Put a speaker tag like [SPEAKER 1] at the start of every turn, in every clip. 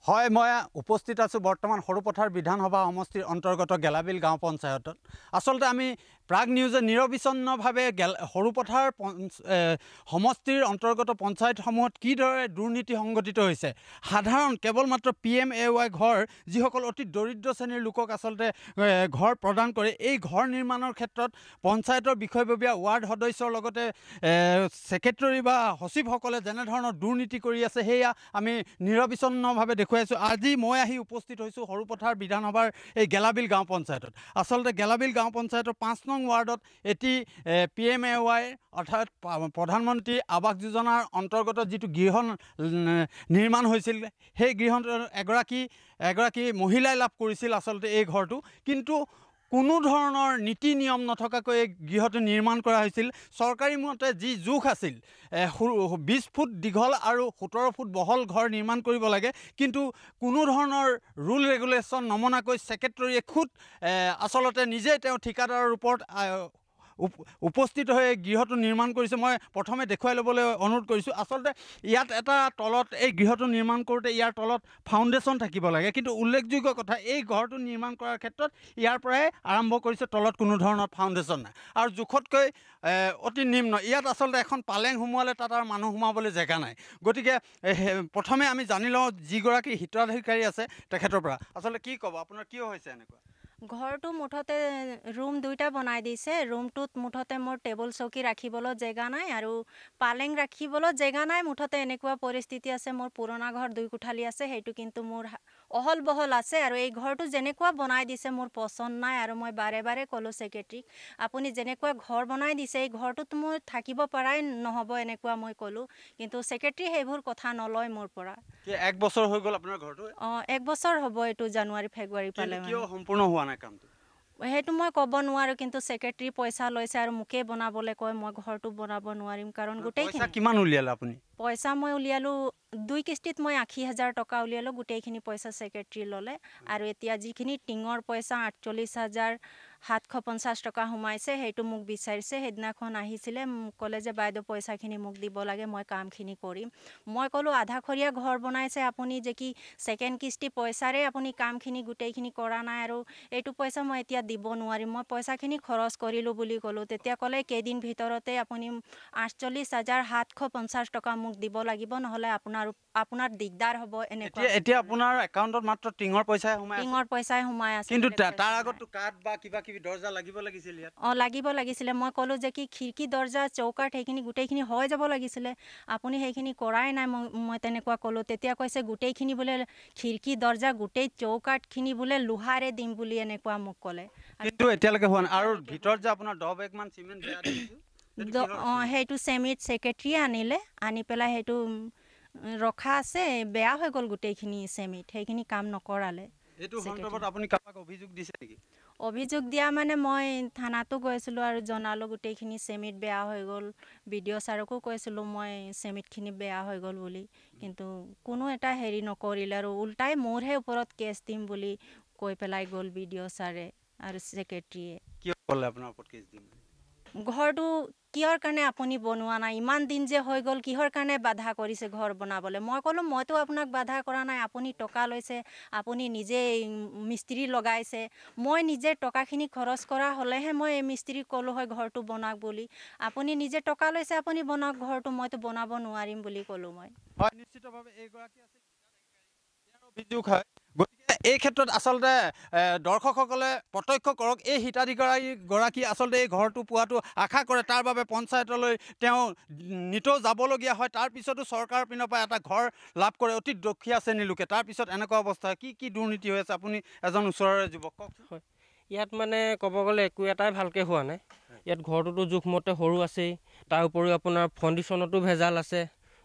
[SPEAKER 1] হয় মই উপস্থিত আছোঁ বৰ্তমান সৰুপথাৰ বিধানসভা সমষ্টিৰ অন্তৰ্গত গেলাবিল গাঁও পঞ্চায়তত। আচলতে আমি প্ৰাগ নিউজে নিৰবিচ্ছিন্নভাৱে সৰুপথাৰ সমষ্টিৰ অন্তৰ্গত পঞ্চায়তসমূহত কিদৰে দুৰ্নীতি সংঘটিত হৈছে, সাধাৰণ কেৱল মাত্ৰ PMAY ঘৰ যিসকল অতি দৰিদ্ৰ শ্ৰেণীৰ লোকক আচলতে ঘৰ প্ৰদান কৰে, এই ঘৰ নিৰ্মাণৰ ক্ষেত্ৰত পঞ্চায়তৰ বিষয়ববীয়া ৱাৰ্ড সদস্যৰ লগতে ছেক্ৰেটাৰী বা সচিবসকলে যেনেধৰণৰ দুৰ্নীতি কৰি আছে সেয়া আমি নিৰবিচ্ছিন্নভাৱে দেখুৱাইছোঁ। আজি মই আহি উপস্থিত হৈছোঁ সৰুপথাৰ বিধানসভাৰ এই গেলাবিল গাঁও পঞ্চায়তত। আচলতে গেলাবিল গাঁও পঞ্চায়তৰ ৫ নং ৱাৰ্ডত এটি PMAY অৰ্থাৎ প্ৰধানমন্ত্ৰী আৱাস যোজনাৰ অন্তৰ্গত যিটো গৃহ নিৰ্মাণ হৈছিল, সেই গৃহত এগৰাকী মহিলাই লাভ কৰিছিল আচলতে এই ঘৰটো। কিন্তু কোনো ধৰণৰ নীতি নিয়ম নথকাকৈ এই গৃহটো নিৰ্মাণ কৰা হৈছিল। চৰকাৰী মতে যি জোখ আছিল 20 ফুট দীঘল আৰু 17 ফুট বহল ঘৰ নিৰ্মাণ কৰিব লাগে, কিন্তু কোনো ধৰণৰ ৰুল ৰেগুলেশ্যন নমনাকৈ ছেক্ৰেটাৰীয়ে খুদ আচলতে নিজে তেওঁ ঠিকাদাৰৰ ওপৰত উপস্থিত হৈ গৃহটো নিৰ্মাণ কৰিছে। মই প্ৰথমে দেখুৱাই ল'বলৈ অনুৰোধ কৰিছোঁ। আচলতে ইয়াত এটা তলত এই গৃহটো নিৰ্মাণ কৰোঁতে ইয়াৰ তলত ফাউণ্ডেশ্যন থাকিব লাগে, কিন্তু উল্লেখযোগ্য কথা এই ঘৰটো নিৰ্মাণ কৰাৰ ক্ষেত্ৰত ইয়াৰ পৰাই আৰম্ভ কৰিছে, তলত কোনো ধৰণৰ ফাউণ্ডেশ্যন নাই আৰু জোখতকৈ অতি নিম্ন। ইয়াত আচলতে এখন পালেং সোমোৱালে তাত আৰু মানুহ সোমাবলৈ জেগা নাই। গতিকে প্ৰথমে আমি জানি লওঁ যিগৰাকী হিতাধিকাৰী আছে তেখেতৰ পৰা। আচলতে কি ক'ব, আপোনাৰ কিয় হৈছে এনেকুৱা?
[SPEAKER 2] ঘৰটো মুঠতে ৰুম 2টা বনাই দিছে। ৰুমটোত মুঠতে মোৰ টেবুল চকী ৰাখিবলৈ জেগা নাই আৰু পালেং ৰাখিবলৈ জেগা নাই। মুঠতে এনেকুৱা পৰিস্থিতি আছে। মোৰ পুৰণা ঘৰ 2 কোঠালি আছে, সেইটো কিন্তু মোৰ অহল বহল আছে আৰু এই ঘৰটো যেনেকুৱা বনাই দিছে মোৰ পচন্দ নাই। আৰু মই বাৰে বাৰে ক'লোঁ ছেক্ৰেটাৰীক, আপুনি যেনেকুৱা ঘৰ বনাই দিছে এই ঘৰটোত মই থাকিব পৰাই নহ'ব, এনেকুৱা মই ক'লোঁ। কিন্তু ছেক্ৰেটাৰী সেইবোৰ কথা নলয় মোৰ পৰা।
[SPEAKER 1] 1 বছৰ হৈ গ'ল আপোনাৰ ঘৰটো?
[SPEAKER 2] 1 বছৰ হ'ব, এইটো জানুৱাৰী ফেব্ৰুৱাৰী পালে।
[SPEAKER 1] কিয় সম্পূৰ্ণ হোৱা নাই কামটো?
[SPEAKER 2] সেইটো মই ক'ব নোৱাৰোঁ, কিন্তু ছেক্ৰেটাৰী পইচা লৈছে আৰু মোকে বনাবলৈ কয়। মই ঘৰটো বনাব নোৱাৰিম কাৰণ গোটেইখিনি।
[SPEAKER 1] কিমান উলিয়ালে আপুনি? পইচা
[SPEAKER 2] মই উলিয়ালোঁ 2 কিস্তিত মই 80,000 টকা উলিয়ালোঁ। গোটেইখিনি পইচা ছেক্ৰেটাৰী ল'লে আৰু এতিয়া যিখিনি টিঙৰ পইচা 48,750 টকা সোমাইছে সেইটো মোক বিচাৰিছে। সেইদিনাখন আহিছিলে, মোক ক'লে যে বাইদেউ পইচাখিনি মোক দিব লাগে, মই কামখিনি কৰিম। মই ক'লোঁ আধাখৰীয়া ঘৰ বনাইছে আপুনি, যে কি ছেকেণ্ড কিস্তি পইচাৰে আপুনি কামখিনি গোটেইখিনি কৰা নাই আৰু এইটো পইচা মই এতিয়া দিব নোৱাৰিম, মই পইচাখিনি খৰচ কৰিলোঁ বুলি ক'লোঁ। তেতিয়া ক'লে কেইদিন ভিতৰতে আপুনি 48,750 টকা মোক দিব লাগিব, নহ'লে আপোনাৰ দিগদাৰ হ'ব। এনেকুৱা
[SPEAKER 1] এতিয়া আপোনাৰ একাউণ্টত মাত্ৰ টিঙৰ পইচাই
[SPEAKER 2] সোমাই আছে।
[SPEAKER 1] কিন্তু তাৰ আগতো কাঠ বা কিবা কিবি দৰ্জা লাগিব লাগিছিল ইয়াত।
[SPEAKER 2] লাগিব লাগিছিলে। মই ক'লোঁ যে কি খিৰিকী দৰ্জা চৌকাঠ সেইখিনি গোটেইখিনি হৈ যাব লাগিছিলে, আপুনি সেইখিনি কৰাই নাই। মই তেনেকুৱা ক'লোঁ। তেতিয়া কৈছে গোটেইখিনি বোলে খিৰিকী দৰ্জা গোটেই চৌকাঠখিনি বোলে লোহাৰে দিম বুলি এনেকুৱা মোক ক'লে।
[SPEAKER 1] কিন্তু এতিয়ালৈকে হোৱা নাই। আৰু ভিতৰত যে আপোনাৰ 10 বেগমান চিমেণ্ট বেয়া দেখিছোঁ,
[SPEAKER 2] সেইটো চেমিট ছেক্ৰেটাৰীয়ে আনিলে, আনি পেলাই সেইটো ৰখা আছে, বেয়া হৈ গ'ল গোটেইখিনি চেমিট, সেইখিনি কাম নকৰালে।
[SPEAKER 1] এইটো সন্দৰ্ভত আপুনি কাৰোবাক অভিযোগ দিছে নেকি?
[SPEAKER 2] অভিযোগ দিয়া মানে মই থানাতো গৈছিলোঁ আৰু জনালোঁ গোটেইখিনি চেমিট বেয়া হৈ গ'ল। BDO ছাৰকো কৈছিলোঁ মই চেমিটখিনি বেয়া হৈ গ'ল বুলি, কিন্তু কোনো এটা হেৰি নকৰিলে আৰু উল্টাই মোৰহে ওপৰত কেছ দিম বুলি কৈ পেলাই গ'ল BDO ছাৰে আৰু ছেক্ৰেটাৰীয়ে।
[SPEAKER 1] কিয় ক'লে আপোনাৰ ওপৰত কেছ দিম?
[SPEAKER 2] ঘৰটো কিহৰ কাৰণে আপুনি বনোৱা নাই, ইমান দিন যে হৈ গ'ল, কিহৰ কাৰণে বাধা কৰিছে ঘৰ বনাবলৈ? মই ক'লোঁ মইতো আপোনাক বাধা কৰা নাই, আপুনি টকা লৈছে, আপুনি নিজে মিস্ত্ৰী লগাইছে, মই নিজে টকাখিনি খৰচ কৰা হ'লেহে মই এই মিস্ত্ৰীক ক'লোঁ হয় ঘৰটো বনাওক বুলি। আপুনি নিজে টকা লৈছে, আপুনি বনাওক ঘৰটো, মইতো বনাব নোৱাৰিম বুলি ক'লোঁ মই।
[SPEAKER 1] হয়, নিশ্চিতভাৱে এইগৰাকী আছে অভিযোগ হয়। গতিকে এই ক্ষেত্ৰত আচলতে দৰ্শকসকলে প্ৰত্যক্ষ কৰক, এই হিতাধিকাৰীগৰাকী আচলতে এই ঘৰটো পোৱাটো আশা কৰে, তাৰ বাবে পঞ্চায়তলৈ তেওঁ নিতৌ যাবলগীয়া হয়। তাৰপিছতো চৰকাৰৰ পিনৰ পৰা এটা ঘৰ লাভ কৰে অতি দুখীয়া শ্ৰেণীৰ লোকে, তাৰপিছত এনেকুৱা অৱস্থা। কি দুৰ্নীতি হৈ আছে? আপুনি এজন ওচৰৰে যুৱক, কওকচোন।
[SPEAKER 3] হয়, ইয়াত মানে ক'ব গ'লে একো এটাই ভালকৈ হোৱা নাই। ইয়াত ঘৰটোতো জোখমতে সৰু আছেই, তাৰ উপৰিও আপোনাৰ ফাউণ্ডেশ্যনতো ভেজাল আছে,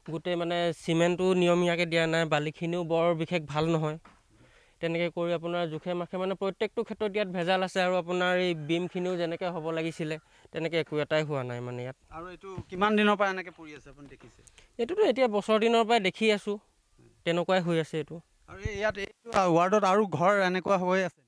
[SPEAKER 3] গোটেই মানে চিমেণ্টটো নিয়মীয়াকৈ দিয়া নাই, বালিখিনিও বৰ বিশেষ ভাল নহয়। তেনেকৈ কৰি আপোনাৰ জোখে মাখে মানে প্ৰত্যেকটো ক্ষেত্ৰত ইয়াত ভেজাল আছে আৰু আপোনাৰ এই বিমখিনিও যেনেকৈ হ'ব লাগিছিলে তেনেকৈ একো এটাই হোৱা নাই মানে ইয়াত।
[SPEAKER 1] আৰু এইটো কিমান দিনৰ পৰা এনেকৈ পৰি আছে আপুনি দেখিছে?
[SPEAKER 3] এইটোতো এতিয়া বছৰ দিনৰ পৰাই দেখি আছোঁ, তেনেকুৱাই হৈ আছে এইটো।
[SPEAKER 1] আৰু ইয়াত এইটো ৱাৰ্ডত আৰু ঘৰ এনেকুৱা হৈ আছে?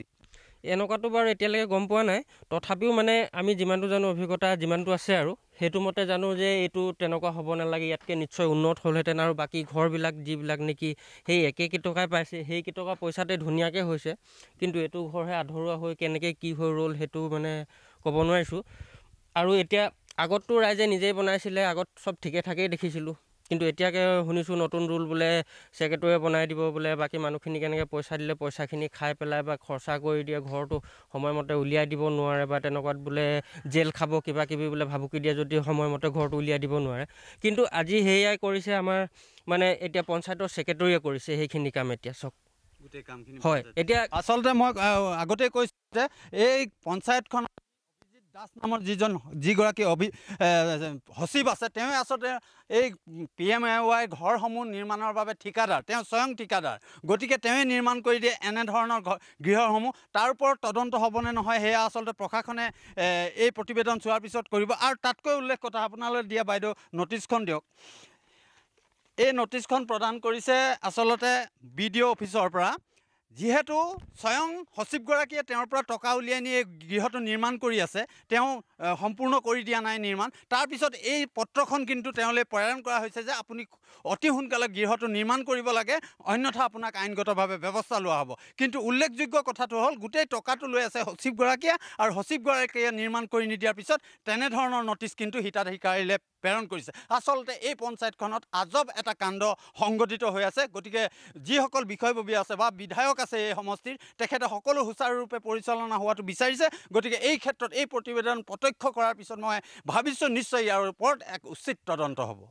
[SPEAKER 3] এনেকুৱাটো বাৰু এতিয়ালৈকে গম পোৱা নাই, তথাপিও মানে আমি যিমানটো জানো অভিজ্ঞতা যিমানটো আছে আৰু সেইটো মতে জানো যে এইটো তেনেকুৱা হ'ব নালাগে, ইয়াতকৈ নিশ্চয় উন্নত হ'লহেঁতেন আৰু বাকী ঘৰবিলাক যিবিলাক নেকি সেই একে কেইটকাই পাইছে, সেই কেইটকা পইচাতে ধুনীয়াকৈ হৈছে। কিন্তু এইটো ঘৰহে আধৰুৱা হৈ কেনেকৈ কি হৈ ৰ'ল সেইটো মানে ক'ব নোৱাৰিছোঁ। আৰু এতিয়া আগততো ৰাইজে নিজেই বনাইছিলে, আগত চব ঠিকে ঠাকেই দেখিছিলোঁ। কিন্তু এতিয়াকৈ শুনিছোঁ নতুন ৰুল বোলে ছেক্ৰেটৰীয়ে বনাই দিব বোলে, বাকী মানুহখিনি কেনেকৈ পইচা দিলে পইচাখিনি খাই পেলাই বা খৰচা কৰি দিয়ে, ঘৰটো সময়মতে উলিয়াই দিব নোৱাৰে বা তেনেকুৱাত বোলে জেল খাব কিবা কিবি বোলে ভাবুকি দিয়ে যদি সময়মতে ঘৰটো উলিয়াই দিব নোৱাৰে। কিন্তু আজি সেয়াই কৰিছে আমাৰ মানে এতিয়া পঞ্চায়তৰ ছেক্ৰেটৰীয়ে কৰিছে সেইখিনি কাম এতিয়া চাওক। হয়, এতিয়া
[SPEAKER 1] আচলতে মই আগতে কৈছোঁ যে এই পঞ্চায়তখন দাস নামৰ যিগৰাকী সচিব আছে, তেওঁ আচলতে এই PMAY ঘৰসমূহ নিৰ্মাণৰ বাবে ঠিকাদাৰ, তেওঁ স্বয়ং ঠিকাদাৰ। গতিকে তেওঁৱে নিৰ্মাণ কৰি দিয়ে এনেধৰণৰ গৃহসমূহ। তাৰ ওপৰত তদন্ত হ'বনে নহয় সেয়া আচলতে প্ৰশাসনে এই প্ৰতিবেদন চোৱাৰ পিছত কৰিব। আৰু তাতকৈ উল্লেখ কথা আপোনালৈ দিয়া বাইদেউ নটিচখন দিয়ক। এই নটিচখন প্ৰদান কৰিছে আচলতে BDO অফিচৰ পৰা। যিহেতু স্বয়ং সচিবগৰাকীয়ে তেওঁৰ পৰা টকা উলিয়াই নি এই গৃহটো নিৰ্মাণ কৰি আছে, তেওঁ সম্পূৰ্ণ কৰি দিয়া নাই নিৰ্মাণ। তাৰপিছত এই পত্ৰখন কিন্তু তেওঁলৈ প্ৰেৰণ কৰা হৈছে যে আপুনি অতি সোনকালে গৃহটো নিৰ্মাণ কৰিব লাগে, অন্যথা আপোনাক আইনগতভাৱে ব্যৱস্থা লোৱা হ'ব। কিন্তু উল্লেখযোগ্য কথাটো হ'ল গোটেই টকাটো লৈ আছে সচিবগৰাকীয়ে, আৰু সচিবগৰাকীয়ে নিৰ্মাণ কৰি নিদিয়াৰ পিছত তেনেধৰণৰ নটিচ কিন্তু হিতাধিকাৰীলৈ প্ৰেৰণ কৰিছে। আচলতে এই পঞ্চায়তখনত আজব এটা কাণ্ড সংঘটিত হৈ আছে। গতিকে যিসকল বিষয়ববী আছে বা বিধায়ক আছে এই সমষ্টিৰ, তেখেতে সকলো সুচাৰুৰূপে পৰিচালনা হোৱাটো বিচাৰিছে। গতিকে এই ক্ষেত্ৰত এই প্ৰতিবেদন প্ৰত্যক্ষ কৰাৰ পিছত মই ভাবিছোঁ নিশ্চয় ইয়াৰ ওপৰত এক উচিত তদন্ত হ'ব।